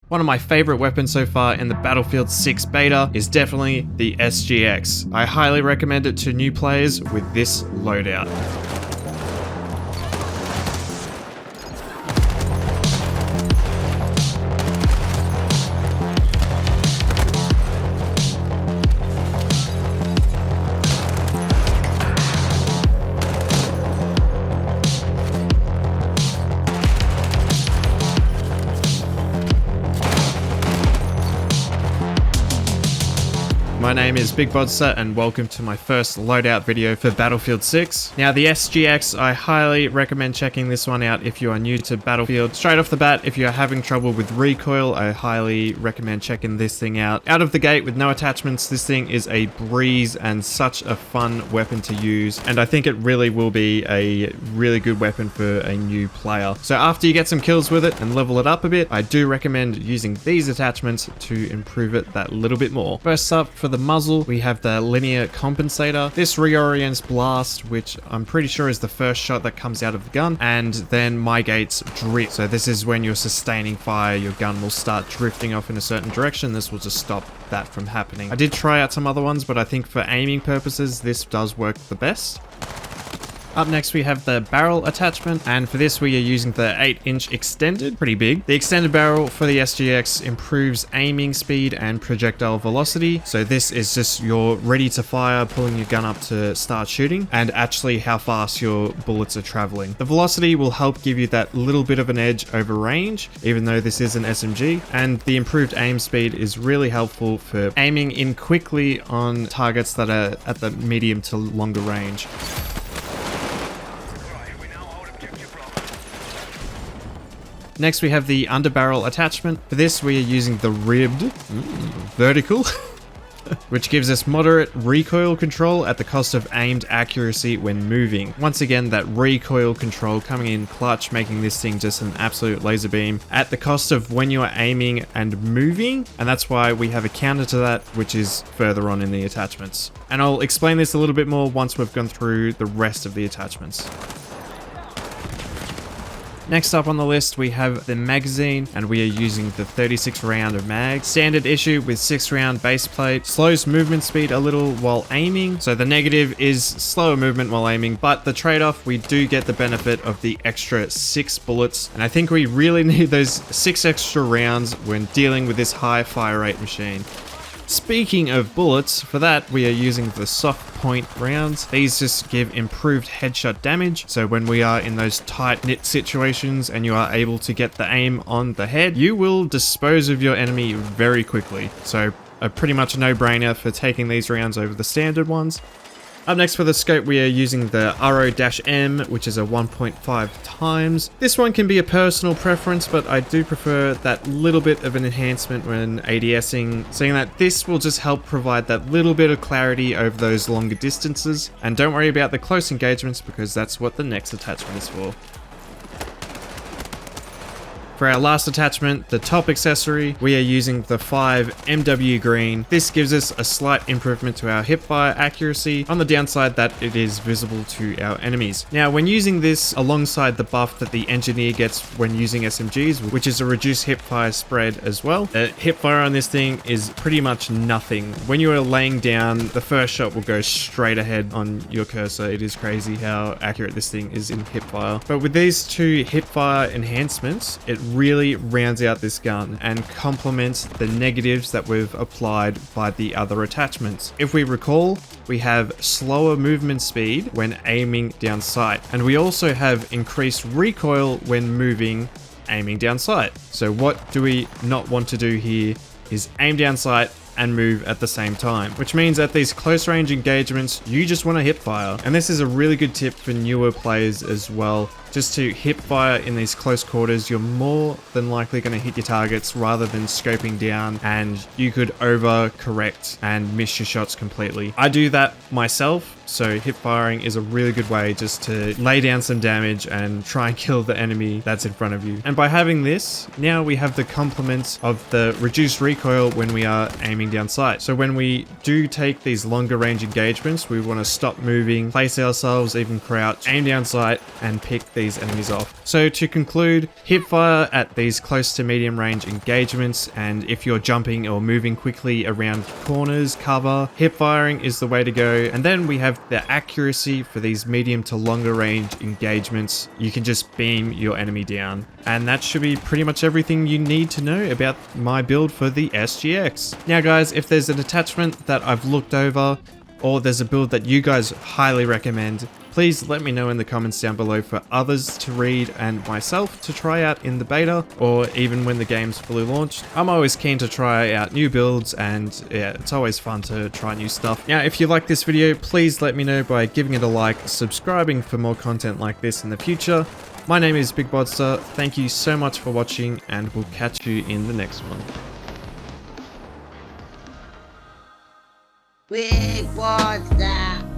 One of my favorite weapons so far in the Battlefield 6 beta is definitely the SGX. I highly recommend it to new players with this loadout. My name is Big Bodster and welcome to my first loadout video for Battlefield 6. Now the SGX, I highly recommend checking this one out if you are new to Battlefield. Straight off the bat, if you're having trouble with recoil, I highly recommend checking this thing out. Out of the gate with no attachments, this thing is a breeze and such a fun weapon to use. And I think it really will be a really good weapon for a new player. So after you get some kills with it and level it up a bit, I do recommend using these attachments to improve it that little bit more. First up, for the muzzle, we have the linear compensator. This reorients blast, which I'm pretty sure is the first shot that comes out of the gun, and then migrates drift. So this is when you're sustaining fire, your gun will start drifting off in a certain direction. This will just stop that from happening. I did try out some other ones, but I think for aiming purposes, this does work the best. Up next we have the barrel attachment, and for this we are using the 8-inch extended, pretty big. The extended barrel for the SGX improves aiming speed and projectile velocity. So this is just you're ready to fire, pulling your gun up to start shooting, and actually how fast your bullets are traveling. The velocity will help give you that little bit of an edge over range, even though this is an SMG, and the improved aim speed is really helpful for aiming in quickly on targets that are at the medium to longer range. Next we have the underbarrel attachment. For this we are using the ribbed vertical, which gives us moderate recoil control at the cost of aimed accuracy when moving. Once again, that recoil control coming in clutch, making this thing just an absolute laser beam at the cost of when you are aiming and moving, and that's why we have a counter to that, which is further on in the attachments. And I'll explain this a little bit more once we've gone through the rest of the attachments. Next up on the list, we have the magazine, and we are using the 36 round of mag. Standard issue with 6 round base plate. Slows movement speed a little while aiming. So the negative is slower movement while aiming, but the trade-off, we do get the benefit of the extra 6 bullets. And I think we really need those 6 extra rounds when dealing with this high fire rate machine. Speaking of bullets, for that we are using the soft point rounds. These just give improved headshot damage, so when we are in those tight knit situations and you are able to get the aim on the head, you will dispose of your enemy very quickly. So a pretty much no-brainer for taking these rounds over the standard ones. Up next for the scope, we are using the RO-M, which is a 1.5 times. This one can be a personal preference, but I do prefer that little bit of an enhancement when ADSing, saying that this will just help provide that little bit of clarity over those longer distances. And don't worry about the close engagements, because that's what the next attachment is for. For our last attachment, the top accessory, we are using the 5 MW green. This gives us a slight improvement to our hipfire accuracy, on the downside that it is visible to our enemies. Now, when using this alongside the buff that the engineer gets when using SMGs, which is a reduced hipfire spread as well, hipfire on this thing is pretty much nothing. When you are laying down, the first shot will go straight ahead on your cursor. It is crazy how accurate this thing is in hipfire. But with these 2 hipfire enhancements, it really rounds out this gun and complements the negatives that we've applied by the other attachments. If we recall, we have slower movement speed when aiming down sight, and we also have increased recoil when moving, aiming down sight. So what do we not want to do here is aim down sight and move at the same time, which means at these close range engagements, you just want to hip fire. And this is a really good tip for newer players as well. Just to hip fire in these close quarters, you're more than likely going to hit your targets rather than scoping down, and you could overcorrect and miss your shots completely. I do that myself, so hip firing is a really good way just to lay down some damage and try and kill the enemy that's in front of you. And by having this, now we have the complement of the reduced recoil when we are aiming down sight. So when we do take these longer range engagements, we want to stop moving, place ourselves, even crouch, aim down sight, and pick the these enemies off. So to conclude, hipfire at these close to medium range engagements, and if you're jumping or moving quickly around corners, cover, hipfiring is the way to go. And then we have the accuracy for these medium to longer range engagements. You can just beam your enemy down. And that should be pretty much everything you need to know about my build for the SGX. Now guys, if there's an attachment that I've looked over, or there's a build that you guys highly recommend, please let me know in the comments down below for others to read and myself to try out in the beta, or even when the game's fully launched. I'm always keen to try out new builds, and yeah, it's always fun to try new stuff. Now, if you like this video, please let me know by giving it a like, subscribing for more content like this in the future. My name is Big Bodster, thank you so much for watching, and we'll catch you in the next one. Big Monster!